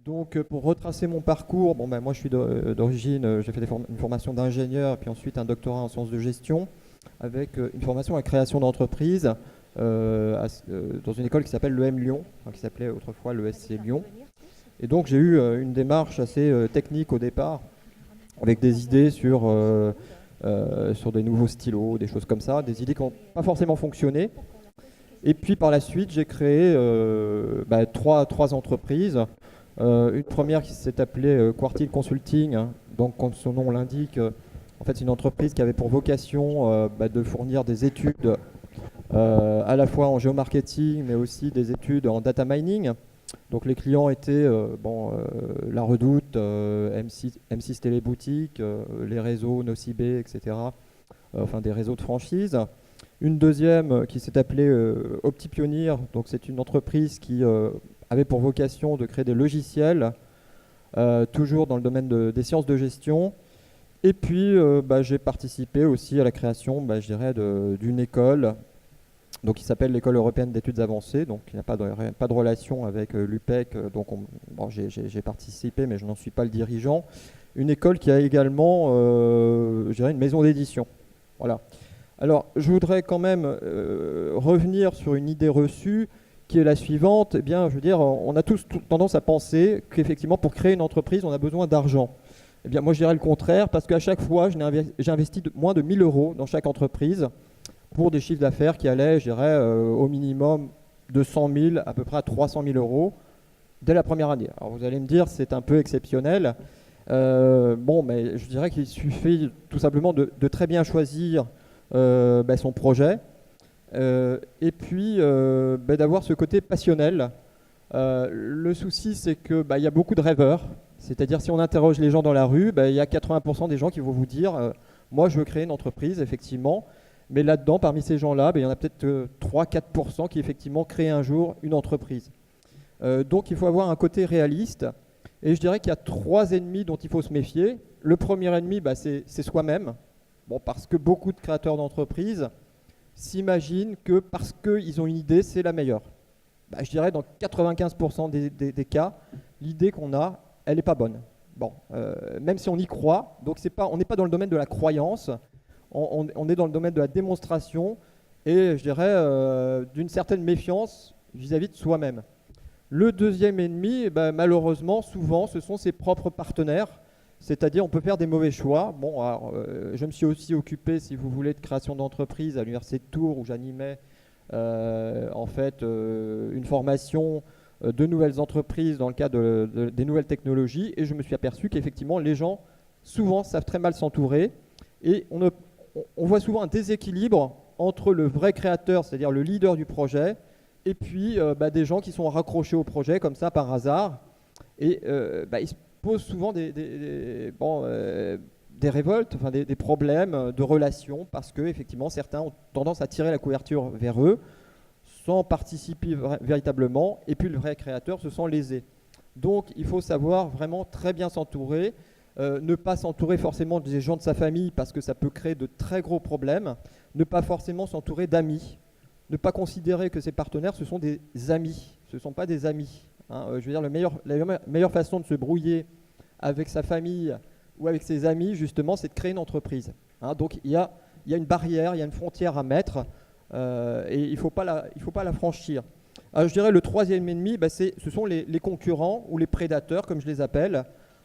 Donc, pour retracer mon parcours, bon, ben, moi je suis d'origine, j'ai fait une formation d'ingénieur, puis ensuite un doctorat en sciences de gestion, avec une formation à création d'entreprise dans une école qui s'appelle l'EM Lyon, enfin, qui s'appelait autrefois l'ESC Lyon. Et donc j'ai eu une démarche assez technique au départ, avec des idées sur des nouveaux stylos, des choses comme ça, des idées qui n'ont pas forcément fonctionné. Et puis par la suite, j'ai créé trois entreprises. Une première qui s'est appelée Quartile Consulting, hein. Donc comme son nom l'indique, en fait c'est une entreprise qui avait pour vocation de fournir des études à la fois en géomarketing mais aussi des études en data mining. Donc les clients étaient La Redoute, M6 Téléboutique, les réseaux Nocibé, etc. Enfin des réseaux de franchise. Une deuxième qui s'est appelée OptiPioneer, donc c'est une entreprise qui avait pour vocation de créer des logiciels, toujours dans le domaine des sciences de gestion. Et puis j'ai participé aussi à la création, je dirais, d'une école, donc qui s'appelle l'École européenne d'études avancées, donc il n'y a pas de relation avec l'UPEC, donc j'ai participé mais je n'en suis pas le dirigeant. Une école qui a également, je dirais, une maison d'édition. Voilà. Alors, je voudrais quand même revenir sur une idée reçue qui est la suivante. Eh bien, je veux dire, on a tous tendance à penser qu'effectivement, pour créer une entreprise, on a besoin d'argent. Eh bien, moi, je dirais le contraire, parce qu'à chaque fois, j'ai investi moins de 1 000 euros dans chaque entreprise pour des chiffres d'affaires qui allaient, je dirais, au minimum de 100 000 à peu près à 300 000 euros dès la première année. Alors, vous allez me dire, c'est un peu exceptionnel. Mais je dirais qu'il suffit tout simplement de très bien choisir son projet et puis d'avoir ce côté passionnel. Le souci, c'est que y a beaucoup de rêveurs, c'est-à-dire si on interroge les gens dans la rue, il y a 80% des gens qui vont vous dire moi je veux créer une entreprise, effectivement, mais là-dedans, parmi ces gens-là, il y en a peut-être 3-4% qui effectivement créent un jour une entreprise. Donc il faut avoir un côté réaliste, et je dirais qu'il y a 3 ennemis dont il faut se méfier. Le premier ennemi, c'est soi-même. Bon, parce que beaucoup de créateurs d'entreprises s'imaginent que parce qu'ils ont une idée, c'est la meilleure. Je dirais dans 95% des cas, l'idée qu'on a, elle n'est pas bonne. Bon, même si on y croit, donc on n'est pas dans le domaine de la croyance, on est dans le domaine de la démonstration et je dirais d'une certaine méfiance vis-à-vis de soi-même. Le deuxième ennemi, malheureusement, souvent, ce sont ses propres partenaires. C'est-à-dire, on peut faire des mauvais choix. Bon, alors, je me suis aussi occupé, si vous voulez, de création d'entreprise à l'Université de Tours, où j'animais une formation de nouvelles entreprises dans le cadre des nouvelles technologies. Et je me suis aperçu qu'effectivement, les gens, souvent, savent très mal s'entourer. Et on voit souvent un déséquilibre entre le vrai créateur, c'est-à-dire le leader du projet, et puis des gens qui sont raccrochés au projet, comme ça, par hasard. Et ils se posent souvent des révoltes, enfin des problèmes de relations, parce que effectivement certains ont tendance à tirer la couverture vers eux sans participer véritablement, et puis le vrai créateur se sent lésé. Donc il faut savoir vraiment très bien s'entourer, ne pas s'entourer forcément des gens de sa famille parce que ça peut créer de très gros problèmes, ne pas forcément s'entourer d'amis, ne pas considérer que ses partenaires ce sont des amis, ce ne sont pas des amis. Je veux dire, la meilleure façon de se brouiller avec sa famille ou avec ses amis, justement, c'est de créer une entreprise. Donc il y a une barrière, il y a une frontière à mettre et il ne faut pas la franchir. Je dirais le troisième ennemi, ce sont les concurrents ou les prédateurs, comme je les appelle.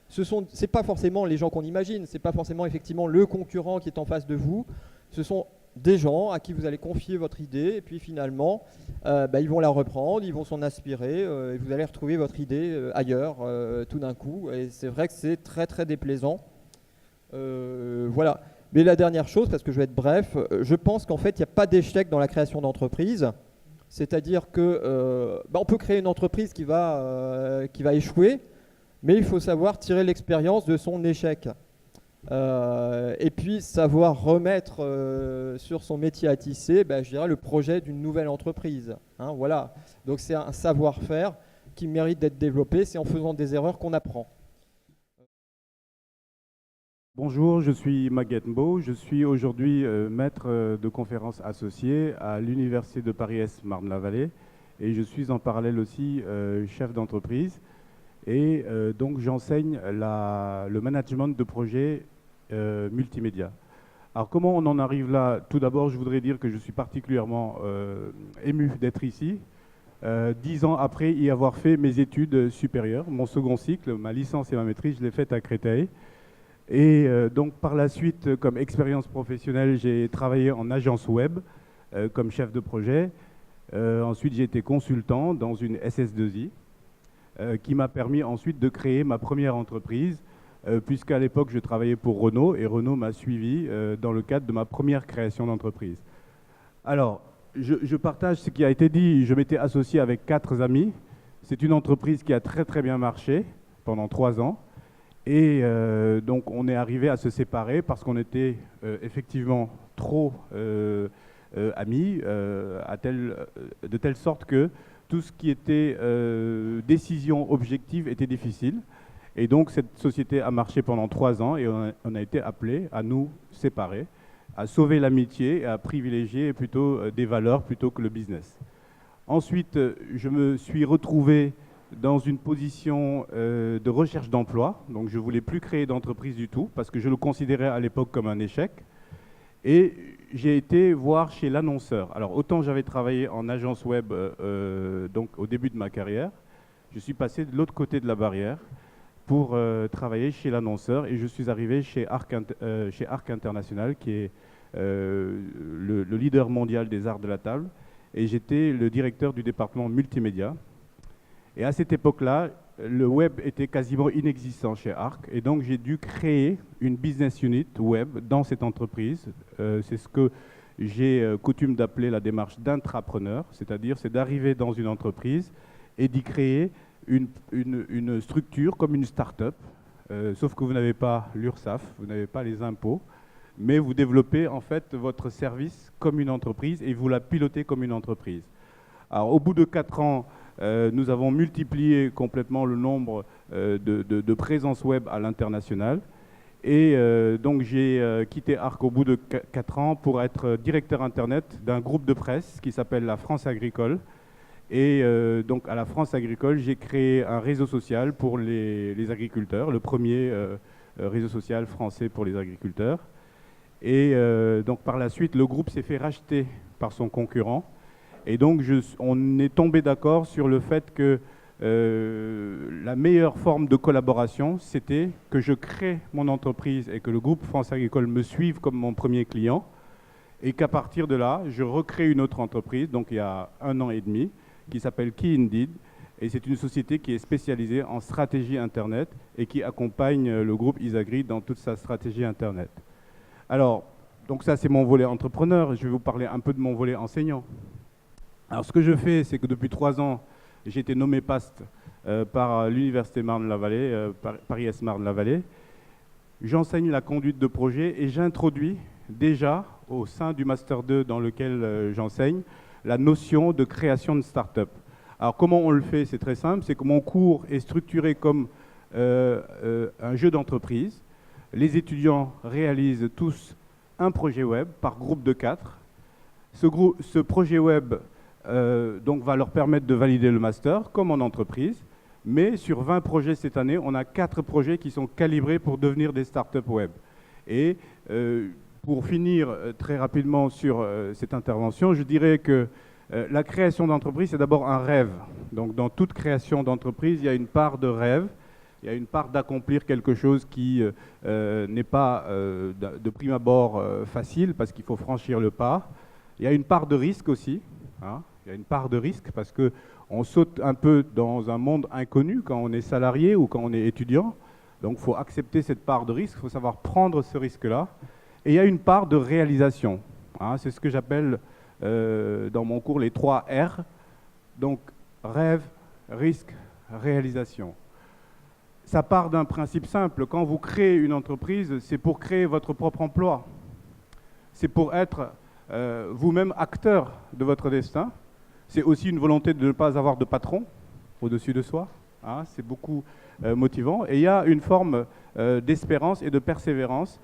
C'est pas forcément les gens qu'on imagine, c'est pas forcément effectivement le concurrent qui est en face de vous. Ce sont des gens à qui vous allez confier votre idée et puis finalement ils vont la reprendre, ils vont s'en inspirer et vous allez retrouver votre idée ailleurs tout d'un coup, et c'est vrai que c'est très très déplaisant. Voilà. Mais la dernière chose, parce que je vais être bref, je pense qu'en fait il n'y a pas d'échec dans la création d'entreprise, c'est-à-dire que on peut créer une entreprise qui va échouer, mais il faut savoir tirer l'expérience de son échec. Et puis savoir remettre sur son métier à tisser, je dirais, le projet d'une nouvelle entreprise. Voilà. Donc c'est un savoir-faire qui mérite d'être développé. C'est en faisant des erreurs qu'on apprend. Bonjour, je suis Maguette Mbo. Je suis aujourd'hui maître de conférences associé à l'Université de Paris-Est Marne-la-Vallée et je suis en parallèle aussi chef d'entreprise. Et donc j'enseigne le management de projets multimédia. Alors comment on en arrive là? Tout d'abord, je voudrais dire que je suis particulièrement ému d'être ici. 10 ans après y avoir fait mes études supérieures, mon second cycle, ma licence et ma maîtrise, je l'ai faite à Créteil. Et donc par la suite, comme expérience professionnelle, j'ai travaillé en agence web comme chef de projet. Ensuite, j'ai été consultant dans une SS2I qui m'a permis ensuite de créer ma première entreprise, puisqu'à l'époque, je travaillais pour Renault et Renault m'a suivi dans le cadre de ma première création d'entreprise. Alors, je partage ce qui a été dit. Je m'étais associé avec 4 amis. C'est une entreprise qui a très très bien marché pendant 3 ans. Et donc, on est arrivé à se séparer parce qu'on était effectivement trop amis, de telle sorte que tout ce qui était décision objective était difficile. Et donc, cette société a marché pendant 3 ans et on a été appelés à nous séparer, à sauver l'amitié et à privilégier plutôt des valeurs plutôt que le business. Ensuite, je me suis retrouvé dans une position de recherche d'emploi. Donc, je ne voulais plus créer d'entreprise du tout parce que je le considérais à l'époque comme un échec. Et j'ai été voir chez l'annonceur. Alors, autant j'avais travaillé en agence web donc au début de ma carrière, je suis passé de l'autre côté de la barrière pour travailler chez l'annonceur et je suis arrivé chez Arc International qui est le leader mondial des arts de la table et j'étais le directeur du département multimédia. Et à cette époque-là, le web était quasiment inexistant chez Arc et donc j'ai dû créer une business unit web dans cette entreprise. C'est ce que j'ai coutume d'appeler la démarche d'intrapreneur, c'est-à-dire c'est d'arriver dans une entreprise et d'y créer une structure comme une start-up, sauf que vous n'avez pas l'URSSAF, vous n'avez pas les impôts, mais vous développez en fait votre service comme une entreprise et vous la pilotez comme une entreprise. Alors au bout de 4 ans, nous avons multiplié complètement le nombre de présences web à l'international. Et donc j'ai quitté Arc au bout de 4 ans pour être directeur Internet d'un groupe de presse qui s'appelle la France Agricole. Et donc à la France Agricole, j'ai créé un réseau social pour les agriculteurs, le premier réseau social français pour les agriculteurs. Et donc par la suite, le groupe s'est fait racheter par son concurrent. Et donc, on est tombé d'accord sur le fait que la meilleure forme de collaboration, c'était que je crée mon entreprise et que le groupe France Agricole me suive comme mon premier client et qu'à partir de là, je recrée une autre entreprise, donc il y a 1 an et demi, qui s'appelle Key Indeed. Et c'est une société qui est spécialisée en stratégie Internet et qui accompagne le groupe Isagri dans toute sa stratégie Internet. Alors, donc ça, c'est mon volet entrepreneur. Je vais vous parler un peu de mon volet enseignant. Alors ce que je fais, c'est que depuis 3 ans, j'ai été nommé PAST par l'Université Marne-la-Vallée, Paris-Est Marne-la-Vallée. J'enseigne la conduite de projet et j'introduis déjà au sein du Master 2 dans lequel j'enseigne la notion de création de start-up. Alors comment on le fait? C'est très simple, c'est que mon cours est structuré comme un jeu d'entreprise. Les étudiants réalisent tous un projet web par groupe de 4. Ce projet web donc va leur permettre de valider le master, comme en entreprise. Mais sur 20 projets cette année, on a 4 projets qui sont calibrés pour devenir des startups web. Et pour finir très rapidement sur cette intervention, je dirais que la création d'entreprise, c'est d'abord un rêve. Donc dans toute création d'entreprise, il y a une part de rêve, il y a une part d'accomplir quelque chose qui n'est pas de prime abord facile, parce qu'il faut franchir le pas. Il y a une part de risque aussi. Hein. Il y a une part de risque parce qu'on saute un peu dans un monde inconnu quand on est salarié ou quand on est étudiant. Donc il faut accepter cette part de risque, il faut savoir prendre ce risque-là. Et il y a une part de réalisation. Hein. C'est ce que j'appelle dans mon cours les 3 R. Donc rêve, risque, réalisation. Ça part d'un principe simple. Quand vous créez une entreprise, c'est pour créer votre propre emploi. C'est pour être vous-même acteur de votre destin. C'est aussi une volonté de ne pas avoir de patron au-dessus de soi. Hein, c'est beaucoup motivant. Et il y a une forme d'espérance et de persévérance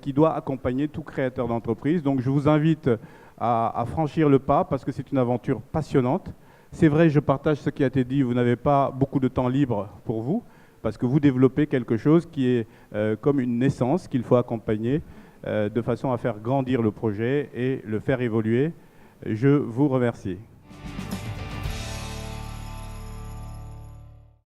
qui doit accompagner tout créateur d'entreprise. Donc je vous invite à franchir le pas parce que c'est une aventure passionnante. C'est vrai, je partage ce qui a été dit, vous n'avez pas beaucoup de temps libre pour vous, parce que vous développez quelque chose qui est comme une naissance qu'il faut accompagner de façon à faire grandir le projet et le faire évoluer. Je vous remercie.